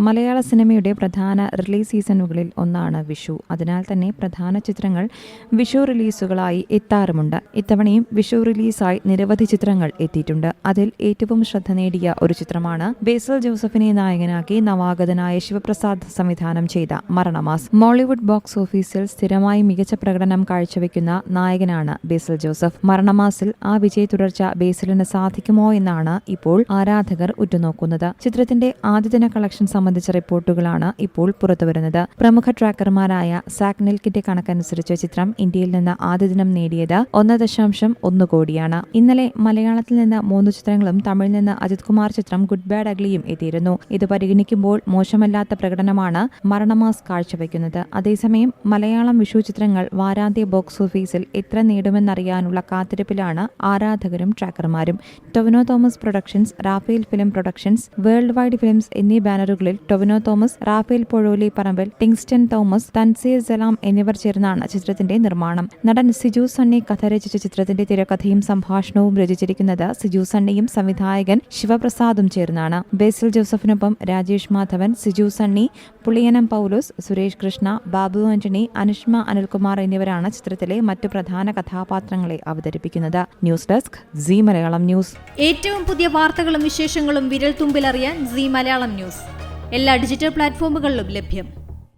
മലയാള സിനിമയുടെ പ്രധാന റിലീസ് സീസണുകളിൽ ഒന്നാണ് വിഷു. അതിനാൽ തന്നെ പ്രധാന ചിത്രങ്ങൾ വിഷു റിലീസുകളായി എത്താറുമുണ്ട്. ഇത്തവണയും വിഷു റിലീസായി നിരവധി ചിത്രങ്ങൾ എത്തിയിട്ടുണ്ട്. അതിൽ ഏറ്റവും ശ്രദ്ധ നേടിയ ഒരു ചിത്രമാണ് ബേസിൽ ജോസഫിനെ നായകനാക്കി നവാഗതനായ ശിവപ്രസാദ് സംവിധാനം ചെയ്ത മരണമാസ്. മോളിവുഡ് ബോക്സ് ഓഫീസിൽ സ്ഥിരമായി മികച്ച പ്രകടനം കാഴ്ചവെക്കുന്ന നായകനാണ് ബേസിൽ ജോസഫ്. മരണമാസിൽ ആ വിജയ തുടർച്ച ബേസിലിന് സാധിക്കുമോ എന്നാണ് ഇപ്പോൾ ആരാധകർ ഉറ്റുനോക്കുന്നത്. ചിത്രത്തിന്റെ ആദ്യദിന കളക്ഷൻ സംബന്ധിച്ച റിപ്പോർട്ടുകളാണ് ഇപ്പോൾ പുറത്തുവരുന്നത്. പ്രമുഖ ട്രാക്കർമാരായ സാക്നെൽക്കിന്റെ കണക്കനുസരിച്ച് ചിത്രം ഇന്ത്യയിൽ നിന്ന് ആദ്യ ദിനം നേടിയത് 1.1 കോടിയാണ്. ഇന്നലെ മലയാളത്തിൽ നിന്ന് 3 ചിത്രങ്ങളും തമിഴിൽ നിന്ന് അജിത് കുമാർ ചിത്രം ഗുഡ് ബാഡ് അഗ്ലിയും എത്തിയിരുന്നു. ഇത് പരിഗണിക്കുമ്പോൾ മോശമല്ലാത്ത പ്രകടനമാണ് മരണമാസ് കാഴ്ചവെക്കുന്നത്. അതേസമയം മലയാളം വിഷു ചിത്രങ്ങൾ വാരാന്ത്യ ബോക്സ് ഓഫീസിൽ എത്ര നേടുമെന്നറിയാനുള്ള കാത്തിരിപ്പിലാണ് ആരാധകരും ട്രാക്കർമാരും. Tovino Thomas productions, Rafael film productions, world wide films എന്നീ ബാനറുകളിൽ ടൊവിനോ തോമസ്, റാഫേൽ പൊഴോലി പറമ്പിൽ, ടിങ്സ്റ്റൺ തോമസ്, തൻസീർ സലാം എന്നിവർ ചേർന്നാണ് ചിത്രത്തിന്റെ നിർമ്മാണം. നടൻ സിജു സണ്ണി കഥ രചിച്ച ചിത്രത്തിന്റെ തിരക്കഥയും സംഭാഷണവും രചിച്ചിരിക്കുന്നത് സിജു സണ്ണിയും സംവിധായകൻ ശിവപ്രസാദും ചേർന്നാണ്. ബേസിൽ ജോസഫിനൊപ്പം രാജേഷ് മാധവൻ, സിജു സണ്ണി, പുളിയനം പൗലോസ്, സുരേഷ് കൃഷ്ണ, ബാബു ആന്റണി, അനുഷ്മ അനിൽകുമാർ എന്നിവരാണ് ചിത്രത്തിലെ മറ്റു പ്രധാന കഥാപാത്രങ്ങളെ അവതരിപ്പിക്കുന്നത്. News desk Zee Malayalam news. ഏറ്റവും പുതിയ വാർത്തകളും വിശേഷങ്ങളും വിരൽ തുമ്പിലറിയാൻ സീ മലയാളം ന്യൂസ് എല്ലാ ഡിജിറ്റൽ പ്ലാറ്റ്ഫോമുകളിലും ലഭ്യം.